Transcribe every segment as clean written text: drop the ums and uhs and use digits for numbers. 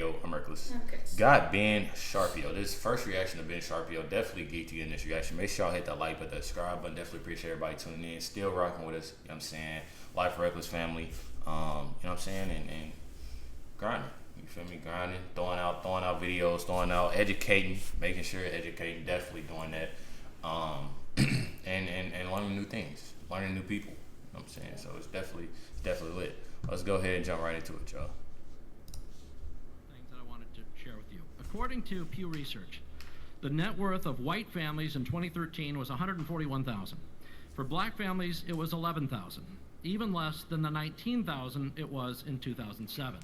Yo, I'm Recklezz. Okay. Got Ben Shapiro. This first reaction to Ben Shapiro definitely geeked you in this reaction. Make sure y'all hit that like button, that subscribe button. Definitely appreciate everybody tuning in. Still rocking with us. You know what I'm saying? LifeWithRecklezz family. You know what I'm saying? And grinding. You feel me? Grinding. Throwing out videos, throwing out, educating, making sure educating, definitely doing that. And learning new things, learning new people. You know what I'm saying? So it's definitely lit. Let's go ahead and jump right into it, y'all. Things that I wanted to share with you. According to Pew Research, the net worth of white families in 2013 was $141,000. For black families, it was $11,000, even less than the $19,000 it was in 2007.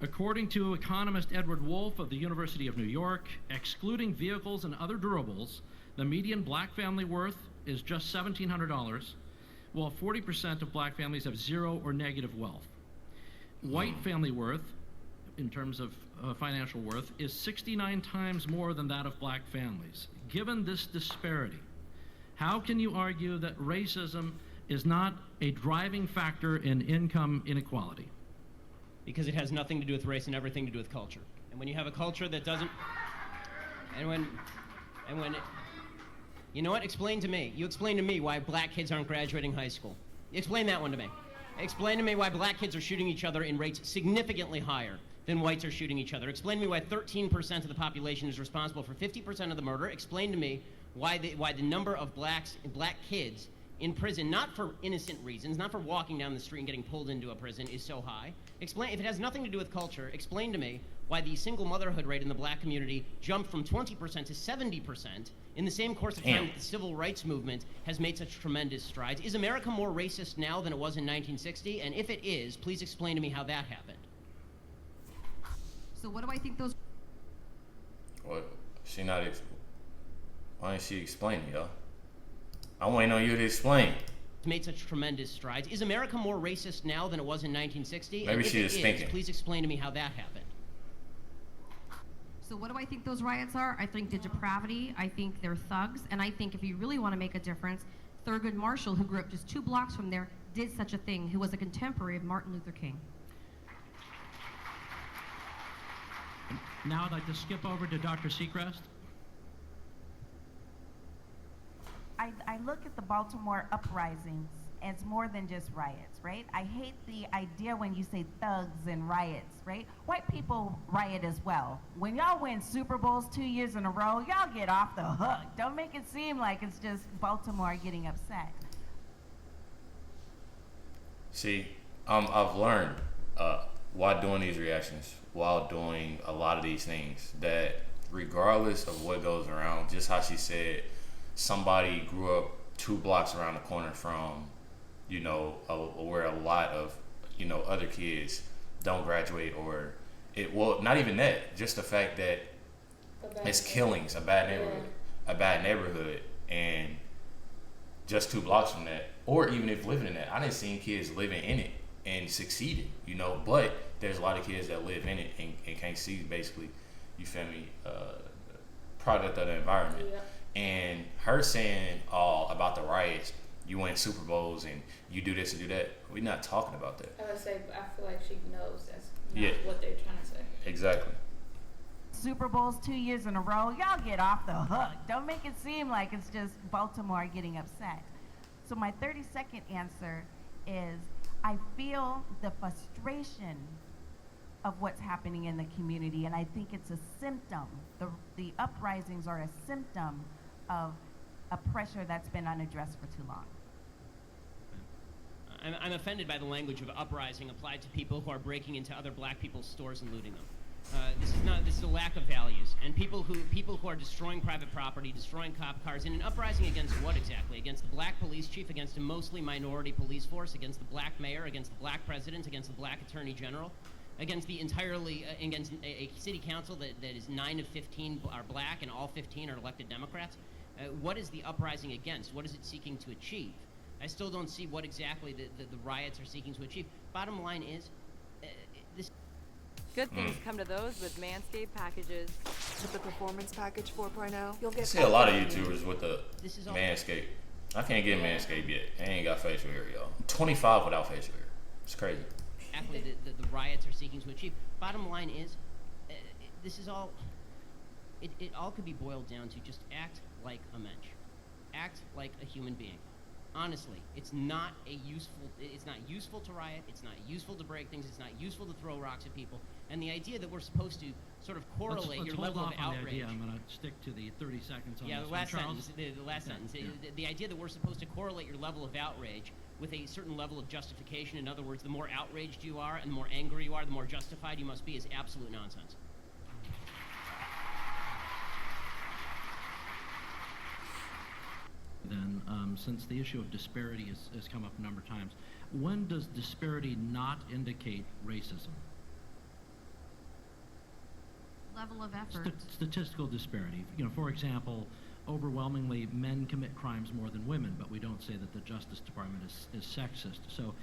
According to economist Edward Wolf of the University of New York, excluding vehicles and other durables, the median black family worth is just $1,700, while 40% of black families have zero or negative wealth. White family worth, in terms of financial worth, is 69 times more than that of black families. Given this disparity, how can you argue that racism is not a driving factor in income inequality? Because it has nothing to do with race and everything to do with culture. And when you have a culture that doesn't, you know what? Explain to me. You explain to me why black kids aren't graduating high school. Explain that one to me. Explain to me why black kids are shooting each other in rates significantly higher than whites are shooting each other. Explain to me why 13% of the population is responsible for 50% of the murder. Explain to me why the number of black kids in prison, not for innocent reasons, not for walking down the street and getting pulled into a prison, is so high. Explain, if it has nothing to do with culture, explain to me why the single motherhood rate in the black community jumped from 20% to 70% in the same course of time that the civil rights movement has made such tremendous strides. Is America more racist now than it was in 1960? And if it is, please explain to me how that happened. So what do I think those... Well, why didn't she explain it, yo? I'm waiting on you to explain. Made such tremendous strides. Is America more racist now than it was in 1960? Maybe she is thinking. Please explain to me how that happened. So what do I think those riots are? I think they're depravity, I think they're thugs, and I think if you really want to make a difference, Thurgood Marshall, who grew up just 2 blocks from there, did such a thing, who was a contemporary of Martin Luther King. Now I'd like to skip over to Dr. Seacrest. I look at the Baltimore uprisings as more than just riots, right? I hate the idea when you say thugs and riots, right? White people riot as well. When y'all win Super Bowls 2 years in a row, y'all get off the hook. Don't make it seem like it's just Baltimore getting upset. See, I've learned while doing these reactions, while doing a lot of these things, that regardless of what goes around, just how she said, somebody grew up 2 blocks around the corner from, you know, where a lot of, you know, other kids don't graduate, or not even that, just the fact that it's killings, a bad neighborhood, and just 2 blocks from that, or even if living in that, I didn't see kids living in it and succeeding, you know, but there's a lot of kids that live in it and can't see, basically, you feel me, product of the environment. Yeah. And her saying all about the riots, you win Super Bowls and you do this and do that, we're not talking about that. I would say, I feel like she knows that's not what they're trying to say. Exactly. Super Bowls 2 years in a row, y'all get off the hook. Don't make it seem like it's just Baltimore getting upset. So my 30-second answer is, I feel the frustration of what's happening in the community, and I think it's a symptom. The uprisings are a symptom of a pressure that's been unaddressed for too long. I'm offended by the language of uprising applied to people who are breaking into other black people's stores and looting them. This is a lack of values, and people who are destroying private property, destroying cop cars, in an uprising against what exactly? Against the black police chief, against a mostly minority police force, against the black mayor, against the black president, against the black attorney general, against against a city council that is 9 of 15 are black and all 15 are elected Democrats. What is the uprising against? What is it seeking to achieve? I still don't see what exactly the riots are seeking to achieve. Bottom line is, this. Good things come to those with Manscaped packages. With the Performance Package 4.0, you'll get... I see a lot of YouTubers with the Manscaped. I can't get Manscaped yet. I ain't got facial hair, y'all. I'm 25 without facial hair. It's crazy. Exactly the riots are seeking to achieve. Bottom line is, this is all, it all could be boiled down to just act like a mensch. Act like a human being. Honestly, it's not useful to riot, it's not useful to break things, it's not useful to throw rocks at people, and the idea that we're supposed to sort of correlate your level of outrage. I'm going to stick to the 30 seconds on yeah, this the last one. sentence, the last sentence. Yeah. The idea that we're supposed to correlate your level of outrage with a certain level of justification. In other words, the more outraged you are and the more angry you are, the more justified you must be, is absolute nonsense. Then, since the issue of disparity has come up a number of times, when does disparity not indicate racism? Level of effort. Statistical disparity. You know, for example, overwhelmingly men commit crimes more than women, but we don't say that the Justice Department is sexist. So,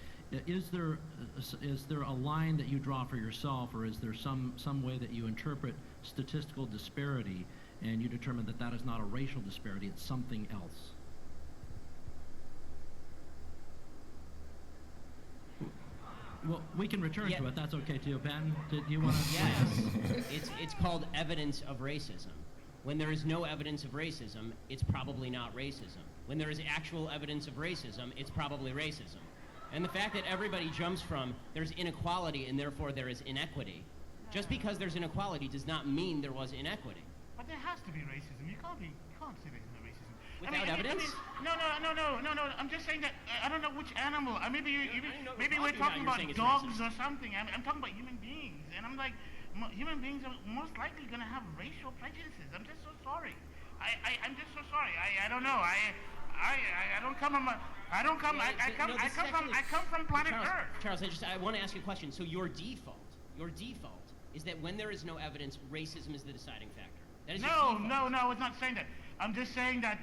is there a line that you draw for yourself, or is there some way that you interpret statistical disparity and you determine that that is not a racial disparity, it's something else? Well, we can return to it. That's okay too. Ben, did you want to? Yes. It's called evidence of racism. When there is no evidence of racism, it's probably not racism. When there is actual evidence of racism, it's probably racism. And the fact that everybody jumps from there's inequality and therefore there is inequity, just because there's inequality does not mean there was inequity. But there has to be racism. You can't say there's no racism. Without evidence? No. I'm just saying that I don't know which animal. Maybe we're talking about dogs or something. I'm talking about human beings, and I'm like, human beings are most likely going to have racial prejudices. I'm just so sorry. I'm just so sorry. I don't know. I come from planet Earth. Charles, I want to ask you a question. So your default is that when there is no evidence, racism is the deciding factor. That is No, it's not saying that. I'm just saying that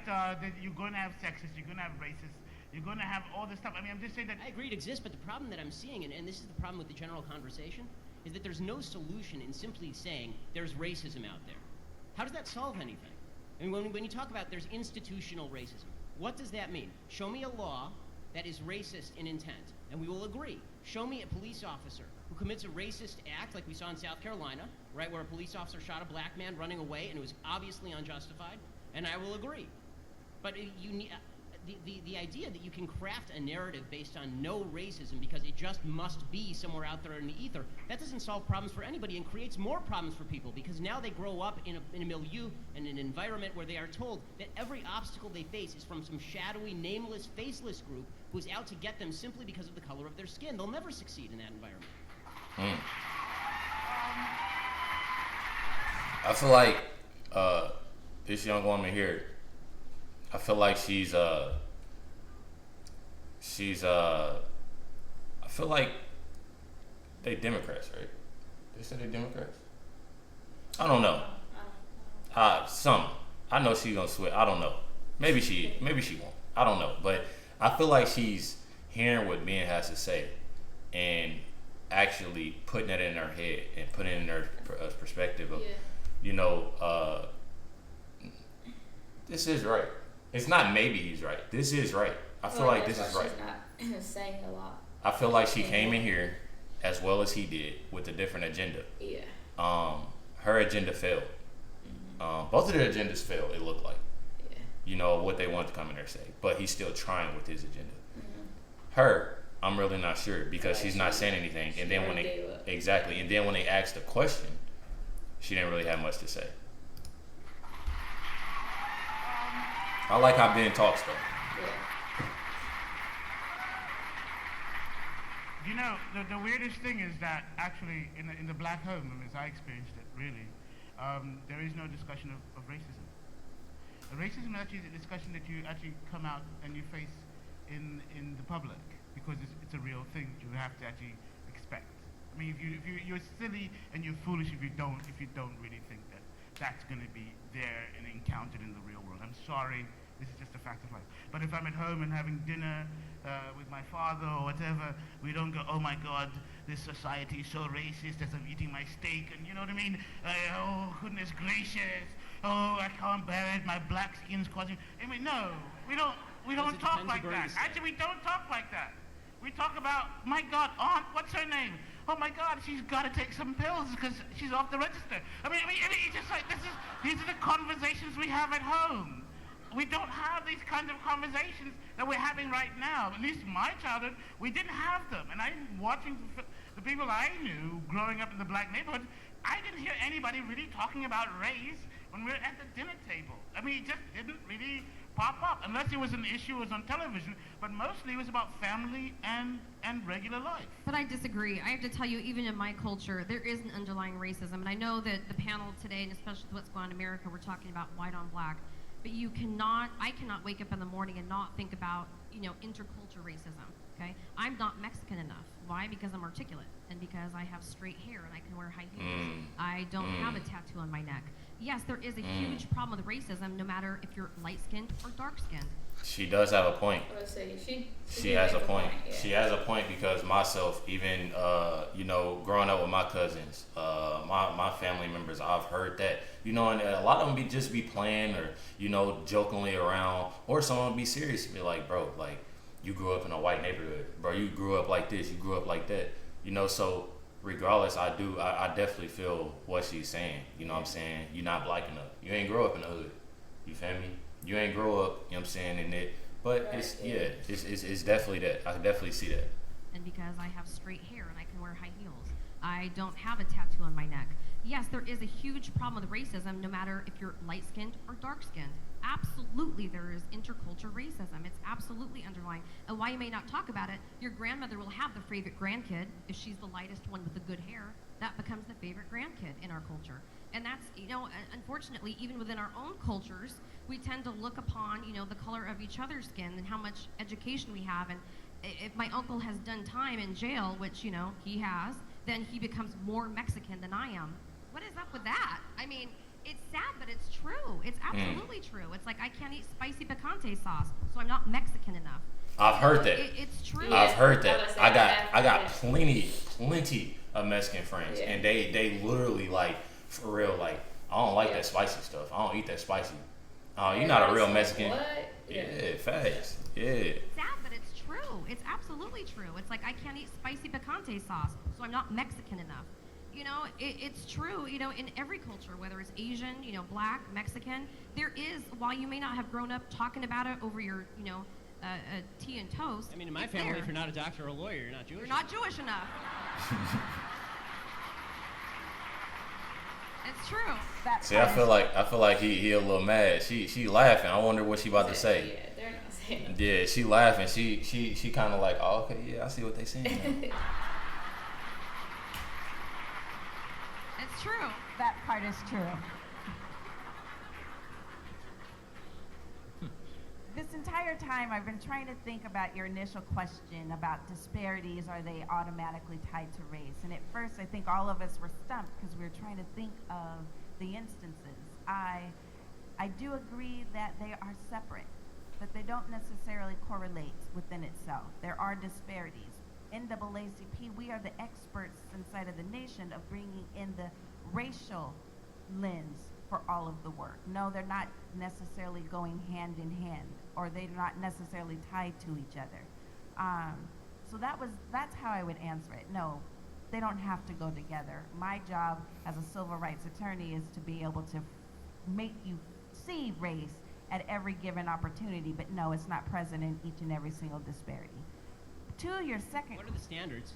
you're going to have sexists, you're going to have racists, you're going to have all this stuff. I mean, I'm just saying that. I agree it exists, but the problem that I'm seeing, and this is the problem with the general conversation, is that there's no solution in simply saying there's racism out there. How does that solve anything? I mean, when you talk about there's institutional racism, what does that mean? Show me a law that is racist in intent, and we will agree. Show me a police officer who commits a racist act like we saw in South Carolina, right, where a police officer shot a black man running away and it was obviously unjustified, and I will agree. But you need, the idea that you can craft a narrative based on no racism because it just must be somewhere out there in the ether, that doesn't solve problems for anybody and creates more problems for people because now they grow up in a milieu and an environment where they are told that every obstacle they face is from some shadowy, nameless, faceless group who's out to get them simply because of the color of their skin. They'll never succeed in that environment. I feel like this young woman here, I feel like she's I feel like they Democrats, right? They said they Democrats? I don't know. Some. I know she's gonna switch. I don't know. Maybe she won't. I don't know. But I feel like she's hearing what Ben has to say and actually putting it in her head and putting it in her perspective of, you know, this is right. It's not maybe he's right. This is right. I feel like this is right. She's not saying a lot. I feel like she came in here as well as he did with a different agenda. Yeah. Her agenda failed. Both of their agendas failed, it looked like. Yeah. You know, what they wanted to come in there and say. But he's still trying with his agenda. Her, I'm really not sure because she's not saying anything. And then when they asked the question, she didn't really have much to say. I like how Ben talks though. Yeah. You know, the weirdest thing is that actually in the black home, as I experienced it, really, there is no discussion of racism. Racism is actually a discussion that you actually come out and you face in the public because it's a real thing you have to actually expect. I mean, if you're silly and you're foolish if you don't really think that that's going to be there and encountered in the real world. I'm sorry, this is just a fact of life. But if I'm at home and having dinner with my father or whatever, we don't go, oh my God, this society is so racist as I'm eating my steak, and you know what I mean? Oh, goodness gracious. Oh, I can't bear it. My black skin's causing. I mean, no, we don't talk like that. Actually, we don't talk like that. We talk about, my God, Aunt, what's her name? oh my God, she's got to take some pills because she's off the register. I mean, it's just like, these are the conversations we have at home. We don't have these kinds of conversations that we're having right now. At least in my childhood, we didn't have them. And I'm watching the people I knew growing up in the black neighborhood, I didn't hear anybody really talking about race when we were at the dinner table. I mean, it just didn't really pop up, unless it was an issue that was on television, but mostly it was about family and regular life. But I disagree. I have to tell you, even in my culture, there is an underlying racism. And I know that the panel today, and especially with what's going on in America, we're talking about white on black. But I cannot wake up in the morning and not think about, intercultural racism, okay? I'm not Mexican enough. Why? Because I'm articulate, and because I have straight hair and I can wear high heels. I don't have a tattoo on my neck. Yes, there is a huge problem with racism, no matter if you're light-skinned or dark-skinned. She does have a point. I would say She has a point. Yeah. She has a point because myself, even growing up with my cousins, my family members, I've heard that, and a lot of them just be playing or jokingly around, or someone be serious and be like, bro, like you grew up in a white neighborhood, bro. You grew up like this. You grew up like that. So regardless, I definitely feel what she's saying. You know what I'm saying? You're not black enough. You ain't grow up in the hood. You feel me? You ain't grow up, you know what I'm saying, in it. But Right, it's definitely that. I can definitely see that. And because I have straight hair and I can wear high heels. I don't have a tattoo on my neck. Yes, there is a huge problem with racism, no matter if you're light-skinned or dark-skinned. Absolutely, there is intercultural racism. It's absolutely underlying. And while you may not talk about it, your grandmother will have the favorite grandkid. If she's the lightest one with the good hair, that becomes the favorite grandkid in our culture. And that's, unfortunately, even within our own cultures, we tend to look upon, the color of each other's skin and how much education we have. And if my uncle has done time in jail, which, he has, then he becomes more Mexican than I am. What is up with that? I mean, it's sad, but it's true. It's absolutely true. It's like I can't eat spicy picante sauce, so I'm not Mexican enough. I've heard that. It's true. I've heard that. I I got plenty of Mexican friends, and they literally, like, for real, like, I don't like that spicy stuff. I don't eat that spicy. Oh, you're not a real Mexican. What? Yeah, facts. Yeah. It's sad, but it's true. It's absolutely true. It's like I can't eat spicy picante sauce, so I'm not Mexican enough. It's true, in every culture, whether it's Asian, black, Mexican, there is, while you may not have grown up talking about it over your, tea and toast. I mean, in my family, if you're not a doctor or a lawyer, you're not Jewish. You're not Jewish enough. It's true. See, I feel like he a little mad. She laughing. I wonder what she about to say. Yeah, they're not saying. Yeah, she laughing. She kind of like, oh, okay, yeah, I see what they saying. It's true. That part is true. This entire time, I've been trying to think about your initial question about disparities. Are they automatically tied to race? And at first, I think all of us were stumped because we were trying to think of the instances. I do agree that they are separate, but they don't necessarily correlate within itself. There are disparities. NAACP, we are the experts inside of the nation of bringing in the racial lens for all of the work. No, they're not necessarily going hand in hand, or they're not necessarily tied to each other. So that's how I would answer it. No, they don't have to go together. My job as a civil rights attorney is to be able to make you see race at every given opportunity, but no, it's not present in each and every single disparity. To your second... What are the standards?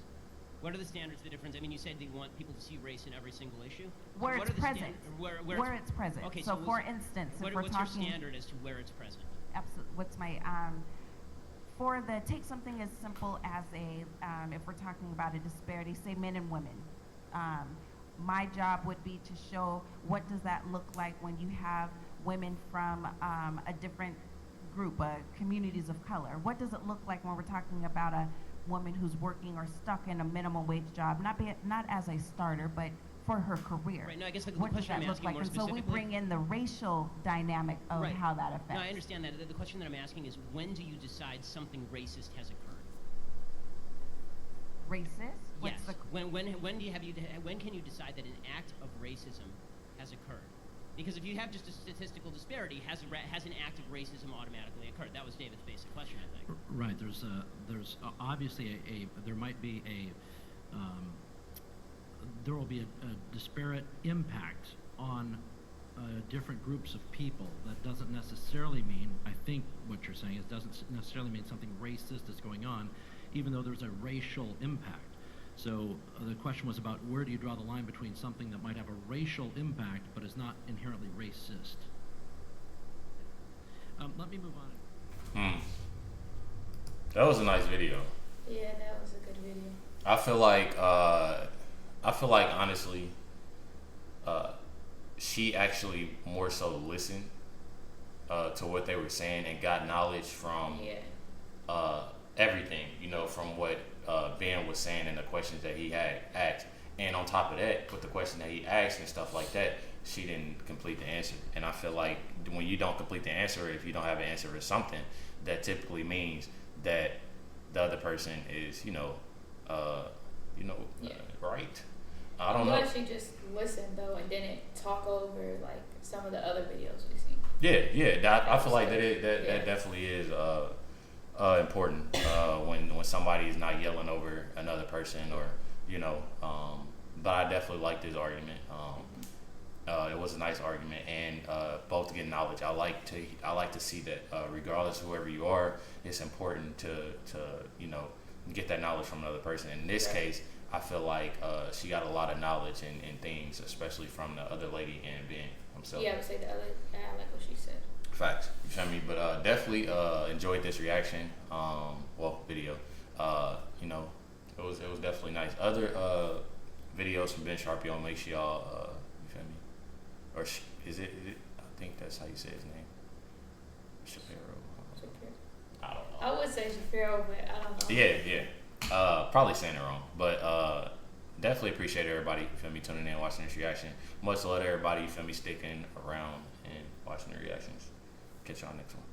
What are the standards, the difference? I mean, you said you want people to see race in every single issue. Where it's present. Where it's present. Okay, so for instance, if we're what's talking... your standard as to where it's present? Absolutely. What's my... take something as simple as if we're talking about a disparity, say men and women. My job would be to show what does that look like when you have women from a different group, communities of color. What does it look like when we're talking about a woman who's working or stuck in a minimum wage job, not as a starter, but for her career? Right. No, I guess the what does question that I'm look asking like? more And so we specifically. bring in the racial dynamic of Right. how that affects. No, I understand that. The question that I'm asking is, when do you decide something racist has occurred? Racist? Yes. What's the When can you decide that an act of racism has occurred? Because if you have just a statistical disparity, has an act of racism automatically occurred? That was David's basic question, I think. Right. There's obviously there might be there will be a disparate impact on different groups of people. That doesn't necessarily mean, I think what you're saying is doesn't necessarily mean something racist is going on, even though there's a racial impact. So the question was about where do you draw the line between something that might have a racial impact but is not inherently racist. Let me move on. That was a nice video. Yeah, that was a good video. I feel like honestly, she actually more so listened to what they were saying and got knowledge from everything, you know, from what Ben was saying and the questions that he had asked. And on top of that, with the question that he asked and stuff like that, she didn't complete the answer. And I feel like when you don't complete the answer, if you don't have an answer for something, that typically means that the other person is, right. I don't know. She just listened though and didn't talk over like some of the other videos we've seen. Yeah. I feel like that definitely is important when somebody is not yelling over another person or but I definitely like this argument. It was a nice argument and both get knowledge. I like to see that regardless of whoever you are, it's important to get that knowledge from another person. In this case, I feel like she got a lot of knowledge and things, especially from the other lady and Ben himself. Yeah, I would say the other. I like what she said. Facts, you feel me? But definitely enjoyed this reaction. Video. It was definitely nice. Other videos from Ben Shapiro, make sure y'all you feel me? Or is it? I think that's how you say his name. Shapiro. I don't know. I would say Shapiro, but I don't know. Yeah. Probably saying it wrong, but definitely appreciate everybody, you feel me, tuning in, watching this reaction. Much love to everybody, you feel me, sticking around and watching the reactions. Catch y'all next one.